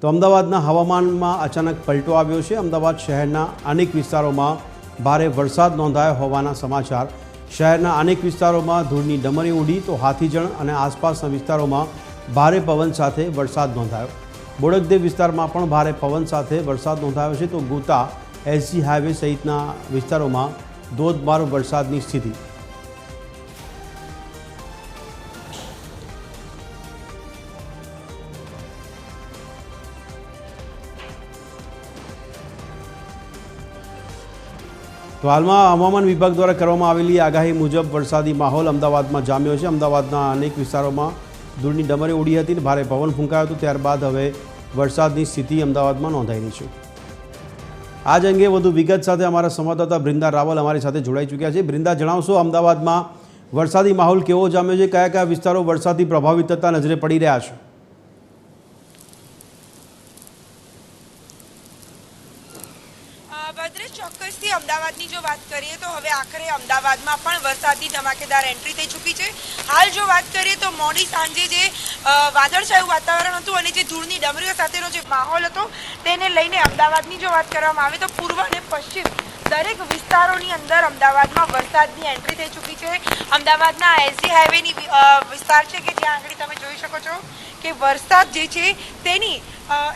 તો અમદાવાદના હવામાનમાં અચાનક પલટો આવ્યો છે। અમદાવાદ શહેરના અનેક વિસ્તારોમાં ભારે વરસાદ નોંધાયો હોવાના સમાચાર। શહેરના અનેક વિસ્તારોમાં ધૂળની ડમરી ઉડી તો હાથીજણ અને આસપાસના વિસ્તારોમાં ભારે પવન સાથે વરસાદ નોંધાયો। બોડકદેવ વિસ્તારમાં પણ ભારે પવન સાથે વરસાદ નોંધાયો છે તો ગોતા એસજી હાઈવે સહિતના વિસ્તારોમાં ધોધમાર વરસાદની સ્થિતિ। તો હાલમાં હવામાન વિભાગ દ્વારા કરવામાં આવેલી આગાહી મુજબ વરસાદી માહોલ અમદાવાદમાં જામ્યો છે। અમદાવાદના અનેક વિસ્તારોમાં ધૂળની ડમરી ઉડી હતી અને ભારે પવન ફૂંકાયો હતો। ત્યારબાદ હવે વરસાદની સ્થિતિ અમદાવાદમાં નોંધાઈ રહી છે। આ જ અંગે વધુ વિગત સાથે અમારા સંવાદદાતા બ્રિંદા રાવલ અમારી સાથે જોડાઈ ચૂક્યા છે। બ્રિંદા, જણાવશો અમદાવાદમાં વરસાદી માહોલ કેવો જામ્યો છે? કયા કયા વિસ્તારો વરસાદથી પ્રભાવિત થતા નજરે પડી રહ્યા છે? ભદ્રેશ, ચોક્કસથી અમદાવાદની જો વાત કરીએ તો હવે આખરે અમદાવાદમાં પણ વરસાદની ધમાકેદાર એન્ટ્રી થઈ ચૂકી છે। હાલ જો વાત કરીએ તો મોડી સાંજે જે વાદળછાયું વાતાવરણ હતું અને જે ધૂળની ડમરીઓ સાથેનો જે માહોલ હતો તેને લઈને અમદાવાદની જો વાત કરવામાં આવે તો પૂર્વ અને પશ્ચિમ દરેક વિસ્તારોની અંદર અમદાવાદમાં વરસાદની એન્ટ્રી થઈ ચૂકી છે। અમદાવાદના એસજી હાઈવેની વિસ્તાર છે કે જ્યાં આગળ તમે જોઈ શકો છો કે વરસાદ જે છે તેની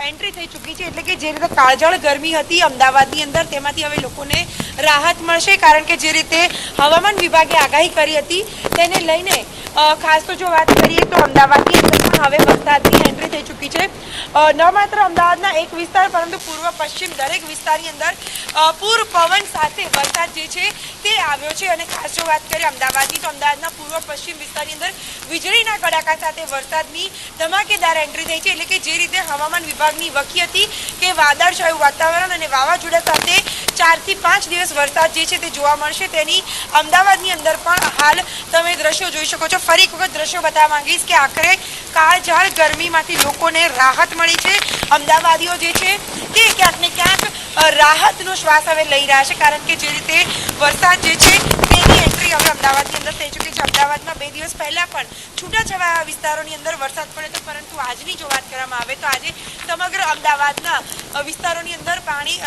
એન્ટ્રી થઈ ચૂકી છે। એટલે કે જે રીતે કાળઝાળ ગરમી હતી અમદાવાદની અંદર તેમાંથી હવે લોકોને રાહત મળશે, કારણ કે જે રીતે હવામાન વિભાગે આગાહી કરી હતી તેને લઈને ખાસ તો જો વાત કરીએ તો અમદાવાદની અંદર પણ હવે વરસાદની એન્ટ્રી થઈ ચૂકી છે। ન માત્ર અમદાવાદના એક વિસ્તાર પરંતુ પૂર્વ પશ્ચિમ દરેક વિસ્તારની અંદર પૂર પવન સાથે વરસાદ જે છે તે આવ્યો છે। અને ખાસ જો વાત કરીએ અમદાવાદની તો અમદાવાદના પૂર્વ પશ્ચિમ વિસ્તારની અંદર વીજળીના કડાકા સાથે વરસાદની ધમાકેદાર એન્ટ્રી થઈ છે। એટલે કે જે રીતે હવામાન વિભાગની વકી હતી કે વાદળછાયું વાતાવરણ અને વાવાઝોડા સાથે 4 થી 5 દિવસ વરસાદ જે છે તે જોવા મળશે, તેની અમદાવાદની અંદર પણ હાલ તમે દ્રશ્યો જોઈ શકો છો। ફરી એક વખત દ્રશ્યો બતાવવા માંગીશ કે આખરે કાળઝાળ ગરમીમાંથી લોકોને રાહત મળી છે। અમદાવાદીઓ જે છે તે ક્યાંક ને ક્યાંક રાહતનો શ્વાસ હવે લઈ રહ્યા છે, કારણ કે જે રીતે વરસાદ જે છે તેની એન્ટ્રી હવે અમદાવાદની અંદર થઈ ચૂકી છે। અમદાવાદમાં 2 દિવસ પહેલા પણ છૂટાછવાયા વિસ્તારોની અંદર વરસાદ પડ્યો હતો, પરંતુ આજની જો વાત કરવામાં આવે તો આજે સમગ્ર અમદાવાદના વિસ્તારોની અંદર પાણી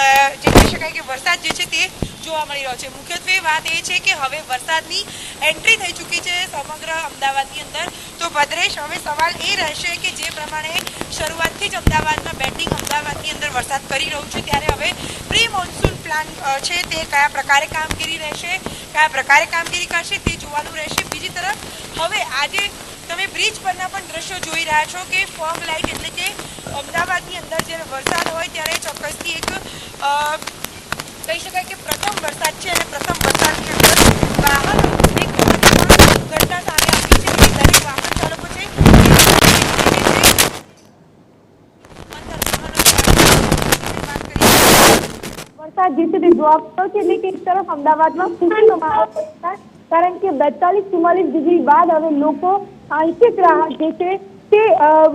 જે કહી શકાય કે વરસાદ જે છે તે જોવા મળી રહ્યો છે। મુખ્યત્વે વાત એ છે કે હવે વરસાદની એન્ટ્રી થઈ ચૂકી છે સમગ્ર અમદાવાદની અંદર। તો ભદ્રેશ, હવે સવાલ એ રહેશે કે જે પ્રમાણે શરૂઆતથી જ અમદાવાદમાં બેટિંગ અમદાવાદની અંદર વરસાદ કરી રહ્યું છે, ત્યારે હવે પ્રી મોન્સૂન પ્લાન છે તે કયા પ્રકારે કામગીરી રહેશે, કયા પ્રકારે કામગીરી કરશે તે જોવાનું રહેશે। બીજી તરફ હવે આજે તમે બ્રિજ પરના પણ દ્રશ્યો જોઈ રહ્યા છો કે ફોગ લાઇટ, એટલે કે અમદાવાદની અંદર જ્યારે વરસાદ હોય ત્યારે ચોક્કસથી એક કહી શકાય કે પ્રથમ વરસાદ છે અને પ્રથમ વરસાદની અંદર વાહન એક ઘટના સામે આવી છે કે દરેક વાહન ચાલકો છે વરસાદ જે છે તે જોવા મળ્યો છે। એટલે કે એક તરફ અમદાવાદમાં ખુશીનો માહોલ છે, કારણ કે 42-44 ડિગ્રી બાદ હવે લોકો આંશિક રાહત જે છે તે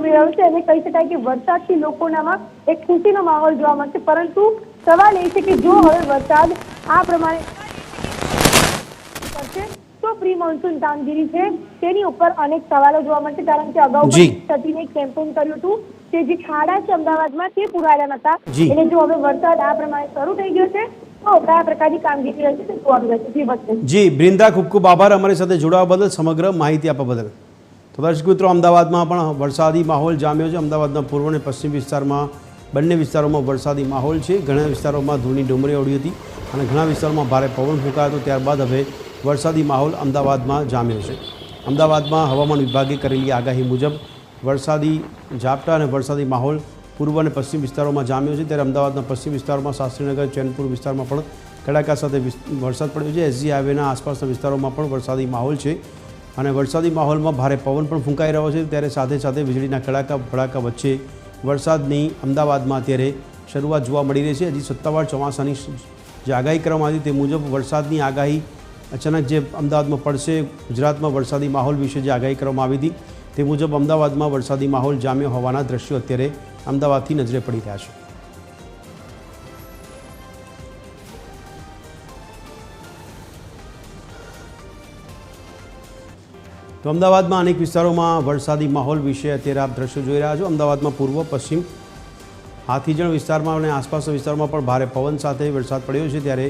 મેળવશે અને કહી શકાય કે વરસાદથી લોકોનામાં એક ખુશીનો માહોલ જોવા મળશે। પરંતુ સવાલ એ છે કે જો હવે વરસાદ આ પ્રમાણે કરશે તો પ્રી મોન્સૂન કામગીરી છે તેની ઉપર અનેક સવાલો જોવા મળશે, કારણ કે અગાઉ પણ એક કેમ્પેન કર્યું હતું કે જે ખાડા છે અમદાવાદમાં તે પુરાયેલા નહોતા। એટલે જો હવે વરસાદ આ પ્રમાણે શરૂ થઈ ગયો છે તો કયા પ્રકારની કામગીરી રહેશે તે જોવાનું રહેશે। જી બ્રિંદા, ખૂબ ખૂબ આભાર અમારી સાથે જોડાવા બદલ, સમગ્ર માહિતી આપવા બદલ। તો દર્શક મિત્રો, અમદાવાદમાં પણ વરસાદી માહોલ જામ્યો છે। અમદાવાદના પૂર્વ અને પશ્ચિમ વિસ્તારમાં બંને વિસ્તારોમાં વરસાદી માહોલ છે। ઘણા વિસ્તારોમાં ધૂળની ડમરી ઉડી હતી અને ઘણા વિસ્તારોમાં ભારે પવન ફૂંકાયો હતો। ત્યારબાદ હવે વરસાદી માહોલ અમદાવાદમાં જામ્યો છે। અમદાવાદમાં હવામાન વિભાગે કરેલી આગાહી મુજબ વરસાદી ઝાપટા અને વરસાદી માહોલ પૂર્વ અને પશ્ચિમ વિસ્તારોમાં જામ્યો છે, ત્યારે અમદાવાદના પશ્ચિમ વિસ્તારોમાં શાસ્ત્રીનગર, ચેનપુર વિસ્તારમાં પણ કડાકા સાથે વરસાદ પડ્યો છે। એસજી હાઈવેના આસપાસના વિસ્તારોમાં પણ વરસાદી માહોલ છે અને વરસાદી માહોલમાં ભારે પવન પણ ફૂંકાઈ રહ્યો છે, ત્યારે સાથે સાથે વીજળીના કડાકા ભડાકા વચ્ચે વરસાદની અમદાવાદમાં અત્યારે શરૂઆત જોવા મળી રહી છે। હજી સત્તાવાર ચોમાસાની જે આગાહી કરવામાં આવી તે મુજબ વરસાદની આગાહી અચાનક જે અમદાવાદમાં પડશે, ગુજરાતમાં વરસાદી માહોલ વિશે જે આગાહી કરવામાં આવી હતી તે મુજબ અમદાવાદમાં વરસાદી માહોલ જામ્યો હોવાના દ્રશ્યો અત્યારે અમદાવાદથી નજરે પડી રહ્યા છે। તો અમદાવાદમાં અનેક વિસ્તારોમાં વરસાદી માહોલ વિશે અત્યારે આપ દ્રશ્યો જોઈ રહ્યા છો। અમદાવાદમાં પૂર્વ, પશ્ચિમ હાથીજણ વિસ્તારમાં અને આસપાસના વિસ્તારમાં પણ ભારે પવન સાથે વરસાદ પડ્યો છે, ત્યારે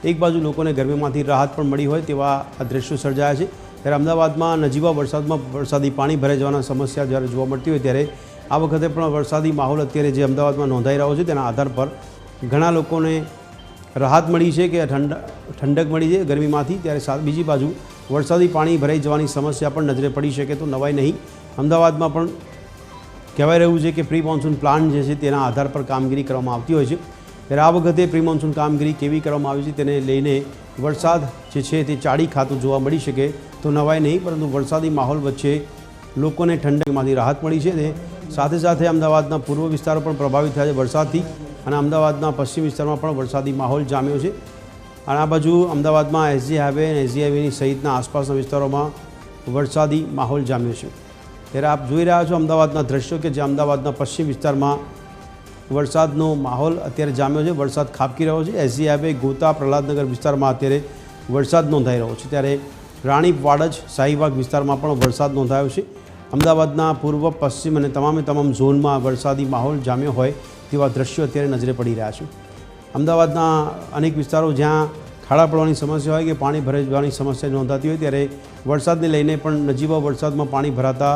એક બાજુ લોકોને ગરમીમાંથી રાહત પણ મળી હોય તેવા આ દ્રશ્યો સર્જાયા છે। ત્યારે અમદાવાદમાં નજીવા વરસાદમાં વરસાદી પાણી ભરાઈ જવાના સમસ્યા જ્યારે જોવા મળતી હોય ત્યારે આ વખતે પણ વરસાદી માહોલ અત્યારે જે અમદાવાદમાં નોંધાઈ રહ્યો છે તેના આધાર પર ઘણા લોકોને રાહત મળી છે કે ઠંડક મળી છે ગરમીમાંથી। ત્યારે બીજી બાજુ વરસાદી પાણી ભરાઈ જવાની સમસ્યા પણ નજરે પડી શકે તો નવાઈ નહીં। અમદાવાદમાં પણ કહેવાય રહ્યું છે કે પ્રી મોન્સૂન પ્લાન જે છે તેના આધાર પર કામગીરી કરવામાં આવતી હોય છે। ત્યારે આ વખતે પ્રી મોન્સૂન કામગીરી કેવી કરવામાં આવી છે તેને લઈને વરસાદ જે છે તે ચાડી ખાતું જોવા મળી શકે તો નવાઈ નહીં, પરંતુ વરસાદી માહોલ વચ્ચે લોકોને ઠંડકમાંથી રાહત મળી છે। તે સાથે સાથે અમદાવાદના પૂર્વ વિસ્તારો પણ પ્રભાવિત થયા છે વરસાદથી, અને અમદાવાદના પશ્ચિમ વિસ્તારમાં પણ વરસાદી માહોલ જામ્યો છે। અને આ બાજુ અમદાવાદમાં એસજી હાઈવે અને એસજી હાઈવેની સહિતના આસપાસના વિસ્તારોમાં વરસાદી માહોલ જામ્યો છે। ત્યારે આપ જોઈ રહ્યા છો અમદાવાદના દ્રશ્યો કે જે અમદાવાદના પશ્ચિમ વિસ્તારમાં વરસાદનો માહોલ અત્યારે જામ્યો છે, વરસાદ ખાબકી રહ્યો છે। એસજી હાઈવે ગોતા પ્રહલાદનગર વિસ્તારમાં અત્યારે વરસાદ નોંધાઈ રહ્યો છે, ત્યારે રાણીપ વાડજ શાહીબાગ વિસ્તારમાં પણ વરસાદ નોંધાયો છે। અમદાવાદના પૂર્વ પશ્ચિમ અને તમામ ઝોનમાં વરસાદી માહોલ જામ્યો હોય તેવા દ્રશ્યો અત્યારે નજરે પડી રહ્યા છે। અમદાવાદના અનેક વિસ્તારો જ્યાં ખાડા પડવાની સમસ્યા હોય કે પાણી ભરાઈ જવાની સમસ્યા નોંધાતી હોય ત્યારે વરસાદને લઈને પણ નજીવા વરસાદમાં પાણી ભરાતા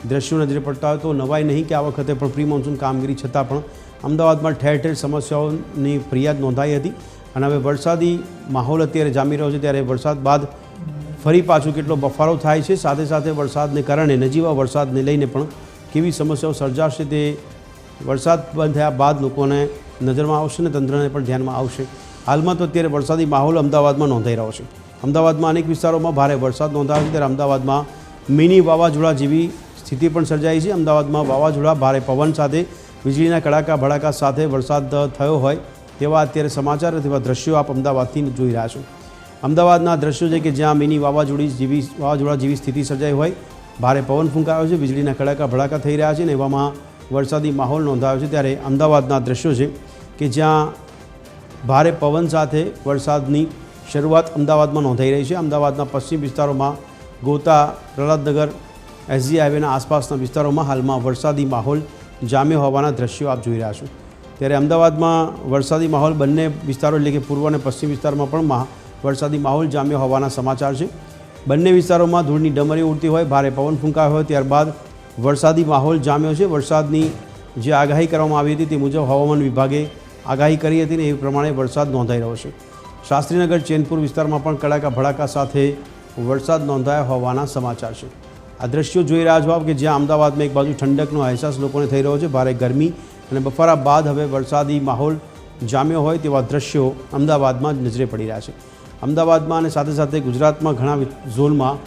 દ્રશ્યો નજરે પડતા હોય તો નવાઈ નહીં કે આ વખતે પણ પ્રી મોન્સૂન કામગીરી છતાં પણ અમદાવાદમાં ઠેર ઠેર સમસ્યાઓની ફરિયાદ નોંધાઈ હતી, અને હવે વરસાદી માહોલ અત્યારે જામી રહ્યો છે। ત્યારે વરસાદ બાદ ફરી પાછું કેટલો બફારો થાય છે, સાથે સાથે વરસાદને કારણે નજીવા વરસાદને લઈને પણ કેવી સમસ્યાઓ સર્જાશે તે વરસાદ બંધ થયા બાદ લોકોને નજરમાં આવશે અને તંત્રને પણ ધ્યાનમાં આવશે। હાલમાં તો અત્યારે વરસાદી માહોલ અમદાવાદમાં નોંધાઈ રહ્યો છે। અમદાવાદમાં અનેક વિસ્તારોમાં ભારે વરસાદ નોંધાયો છે, ત્યારે અમદાવાદમાં મિની વાવાઝોડા જેવી સ્થિતિ પણ સર્જાઈ છે। અમદાવાદમાં વાવાઝોડા ભારે પવન સાથે વીજળીના કડાકા ભડાકા સાથે વરસાદ થયો હોય તેવા અત્યારે સમાચાર તેવા દ્રશ્યો આપ અમદાવાદથી જોઈ રહ્યા છો। અમદાવાદના દ્રશ્યો છે કે જ્યાં મિની વાવાઝોડા જેવી સ્થિતિ સર્જાઈ હોય, ભારે પવન ફૂંકાયો છે, વીજળીના કડાકા ભડાકા થઈ રહ્યા છે અને એવામાં વરસાદી માહોલ નોંધાયો છે। ત્યારે અમદાવાદના દ્રશ્યો છે કે જ્યાં ભારે પવન સાથે વરસાદની શરૂઆત અમદાવાદમાં નોંધાઈ રહી છે। અમદાવાદના પશ્ચિમ વિસ્તારોમાં ગોતા પ્રહલાદનગર એસજી હાઈવેના આસપાસના વિસ્તારોમાં હાલમાં વરસાદી માહોલ જામ્યો હોવાના દ્રશ્યો આપ જોઈ રહ્યા છો। ત્યારે અમદાવાદમાં વરસાદી માહોલ બંને વિસ્તારો એટલે કે પૂર્વ અને પશ્ચિમ વિસ્તારમાં પણ વરસાદી માહોલ જામ્યો હોવાના સમાચાર છે। બંને વિસ્તારોમાં ધૂળની ડમરીઓ ઉડતી હોય, ભારે પવન ફૂંકાયો હોય ત્યારબાદ વરસાદી માહોલ જામ્યો છે। વરસાદની જે આગાહી કરવામાં આવી હતી તે મુજબ હવામાન વિભાગે આગાહી કરી હતી ને એ પ્રમાણે વરસાદ નોંધાઈ રહ્યો છે। શાસ્ત્રીનગર ચેનપુર વિસ્તારમાં પણ કડાકા ભડાકા સાથે વરસાદ નોંધાયો હોવાના સમાચાર છે। આ દ્રશ્યો જોઈ રહ્યા છો કે જ્યાં અમદાવાદમાં એક બાજુ ઠંડકનો અહેસાસ લોકોને થઈ રહ્યો છે, ભારે ગરમી અને બફારા બાદ હવે વરસાદી માહોલ જામ્યો હોય તેવા દ્રશ્યો અમદાવાદમાં જ નજરે પડી રહ્યા છે। અમદાવાદમાં અને સાથે સાથે ગુજરાતમાં ઘણા ઝોનમાં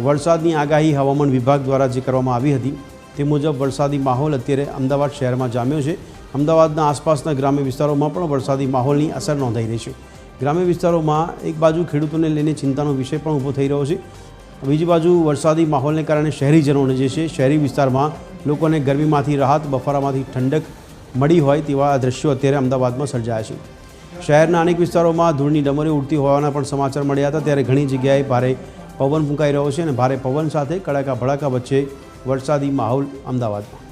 વરસાદની આગાહી હવામાન વિભાગ દ્વારા જે કરવામાં આવી હતી તે મુજબ વરસાદી માહોલ અત્યારે અમદાવાદ શહેરમાં જામ્યો છે। અમદાવાદના આસપાસના ગ્રામ્ય વિસ્તારોમાં પણ વરસાદી માહોલની અસર નોંધાઈ રહી છે। ગ્રામ્ય વિસ્તારોમાં એક બાજુ ખેડૂતોને લઈને ચિંતાનો વિષય પણ ઊભો થઈ રહ્યો છે, બીજી બાજુ વરસાદી માહોલને કારણે શહેરીજનોને જે છે શહેરી વિસ્તારમાં લોકોને ગરમીમાંથી રાહત, બફારામાંથી ઠંડક મળી હોય તેવા દ્રશ્યો અત્યારે અમદાવાદમાં સર્જાયા છે। શહેરના અનેક વિસ્તારોમાં ધૂળની ડમરીઓ ઉડતી હોવાના પણ સમાચાર મળ્યા હતા, ત્યારે ઘણી જગ્યાએ ભારે પવન ફૂંકાઈ રહ્યો છે અને ભારે પવન સાથે કડાકા ભડાકા વચ્ચે વરસાદી માહોલ અમદાવાદમાં।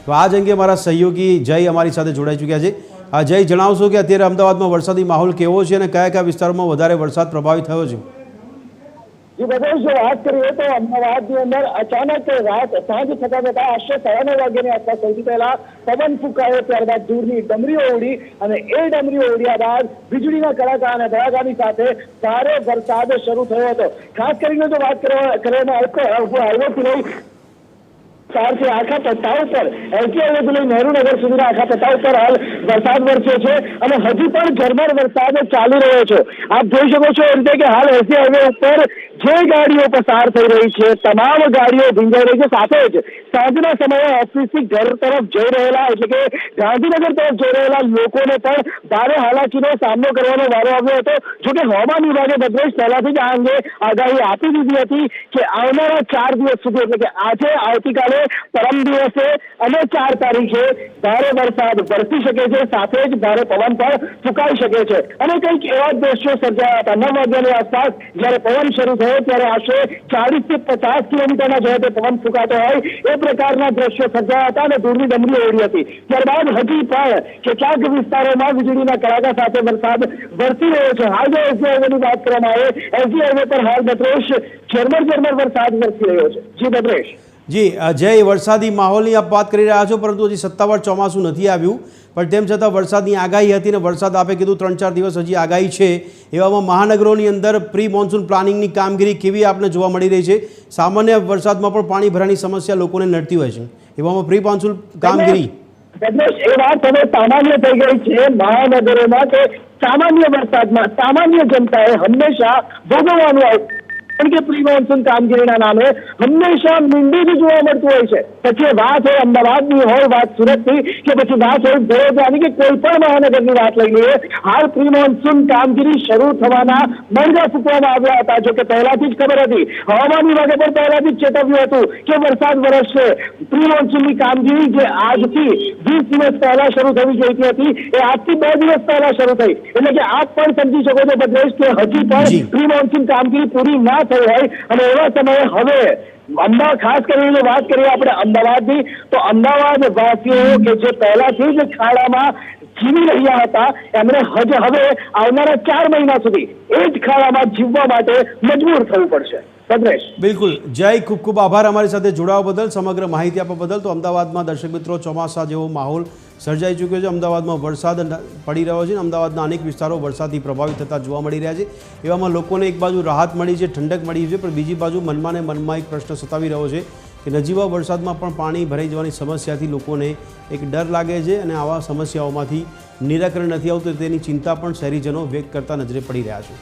તો આ જ અંગે મારા સહયોગી જય અમારી સાથે જોડાઈ ચૂક્યા છે। આ જય, જણાવશો કે અત્યારે અમદાવાદમાં વરસાદી માહોલ કેવો છે અને કયા કયા વિસ્તારોમાં વધારે વરસાદ પ્રભાવિત થયો છે? जी बदल जो बात करिए तो अमदावाद के अंदर अचानक रात सांझ थता थता आश्रे 9:30 વાગ્યાની આસપાસ સૌથી પહેલા પવન ફૂંકાયો, ત્યારબાદ દૂરની ડમરીઓ ઉડી અને એ ડમરીઓ ઉડ્યા બાદ વીજળીના કડાકા અને ભડાકાની સાથે ભારે વરસાદ શરૂ થયો હતો। ખાસ કરીને જો વાત કરવામાં હાઈવેથી લઈ થી આખા પટ્ટા ઉપર એસજી હાઈવેથી લઈ નહેરુનગર સુધીના આખા પટ્ટા ઉપર હાલ વરસાદ વરસ્યો છે અને હજી પણ ઝરમર વરસાદ ચાલી રહ્યો છે। આપ જોઈ શકો છો એ રીતે કે હાલ એસજી હાઈવે ઉપર જે ગાડીઓ પસાર થઈ રહી છે તમામ ગાડીઓ ભીંજાઈ રહી છે, સાથે જ સાંજના સમયે ઓફિસથી ઘર તરફ જઈ રહેલા એટલે કે ગાંધીનગર તરફ જઈ રહેલા લોકોને પણ ભારે હાલાકીનો સામનો કરવાનો વારો આવ્યો હતો। જોકે હવામાન વિભાગે ભદ્રેશ પહેલાથી જ આ અંગે આગાહી આપી દીધી હતી કે આવનારા 4 દિવસ સુધી એટલે કે આજે, આવતીકાલે, પરમ દિવસે અને 4 તારીખે ભારે વરસાદ વરસી શકે છે, સાથે જ ભારે પવન પણ ફૂંકાઈ શકે છે। અને કંઈક એવા દ્રશ્યો સર્જાયા હતા 9 વાગ્યાની આસપાસ જ્યારે પવન શરૂ થયો ત્યારે આશરે 40 થી 50 કિલોમીટરના ઝડપે પવન ફૂંકાતો હોય એ પ્રકારના દ્રશ્યો સર્જાયા હતા અને ધૂળની ડમરીઓ ઉડી હતી. ત્યારબાદ હજી પણ કેટલાક વિસ્તારોમાં વીજળીના કડાકા સાથે વરસાદ વરસી રહ્યો છે. હાલ જો એસજી હાઈવેની વાત કરવામાં આવે, એસજી હાઈવે પર હાલ ભદ્રેશ ઝરમર વરસાદ વરસી રહ્યો છે. જી ભદ્રેશ. જી જય, વરસાદી માહોલની આપ વાત કરી રહ્યા છો, પરંતુ હજી સત્તાવાર ચોમાસું નથી આવ્યું, પણ તેમ છતાં વરસાદની આગાહી હતી ને વરસાદ આપે કીધું 3-4 દિવસ હજી આગાહી છે. એવામાં મહાનગરોની અંદર પ્રી મોન્સૂન પ્લાનિંગની કામગીરી કેવી આપને જોવા મળી રહી છે? સામાન્ય વરસાદમાં પણ પાણી ભરાવાની સમસ્યા લોકોને નડતી હોય છે, એવામાં પ્રી મોન્સૂન કામગીરી એ વાત હવે સામાન્ય થઈ ગઈ છે મહાનગરોમાં કે સામાન્ય વરસાદમાં સામાન્ય જનતાએ હંમેશા ભોગવવાનું આવે, કારણ કે પ્રી મોન્સૂન કામગીરીના નામે હંમેશા મીંડું જ જોવા મળતું હોય છે. પછી વાત હોય અમદાવાદની હોય, વાત સુરતની, કે પછી વાત હોય વડોદરાની, કે કોઈ પણ મહાનગરની વાત લઈ લઈએ, હાલ પ્રી મોન્સૂન કામગીરી શરૂ થવાના મણકા ફૂંકવામાં આવ્યા હતા. જો કે પહેલાથી જ ખબર હતી, હવામાન વિભાગે પણ પહેલાથી જ ચેતવ્યું હતું કે વરસાદ વરસશે. પ્રી મોન્સૂનની કામગીરી જે આજથી 20 દિવસ પહેલા શરૂ થવી જોઈતી હતી, એ આજથી 2 દિવસ પહેલા શરૂ થઈ. એટલે કે આપ પણ સમજી શકો છો ભદ્રેશ કે હજી પણ પ્રી મોન્સૂન કામગીરી પૂરી ના થઈ હોય, અને એવા સમયે હવે અમદાવાદ, ખાસ કરીને વાત કરીએ આપણે અમદાવાદની, તો અમદાવાદ વાસીઓ કે જે પહેલાથી જ ખાડામાં જીવી રહ્યા હતા, એમણે હવે આવનારા 4 મહિના સુધી એ જ ખાડામાં જીવવા માટે મજબૂર થવું પડશે. ભદ્રેશ. બિલકુલ જય, ખૂબ ખૂબ આભાર અમારી સાથે જોડાવા બદલ, સમગ્ર માહિતી આપવા બદલ. તો અમદાવાદમાં દર્શક મિત્રો ચોમાસા જેવો માહોલ સર્જાઈ ચૂક્યો છે. અમદાવાદમાં વરસાદ પડી રહ્યો છે, અમદાવાદના અનેક વિસ્તારો વરસાદથી પ્રભાવિત થતા જોવા મળી રહ્યા છે. એવામાં લોકોને એક બાજુ રાહત મળી છે, ઠંડક મળી છે, પણ બીજી બાજુ મનમાં ને મનમાં એક પ્રશ્ન સતાવી રહ્યો છે કે નજીવા વરસાદમાં પણ પાણી ભરાઈ જવાની સમસ્યાથી લોકોને એક ડર લાગે છે, અને આવા સમસ્યાઓમાંથી નિરાકરણ નથી આવતું તેની ચિંતા પણ શહેરીજનો વ્યક્ત કરતા નજરે પડી રહ્યા છે.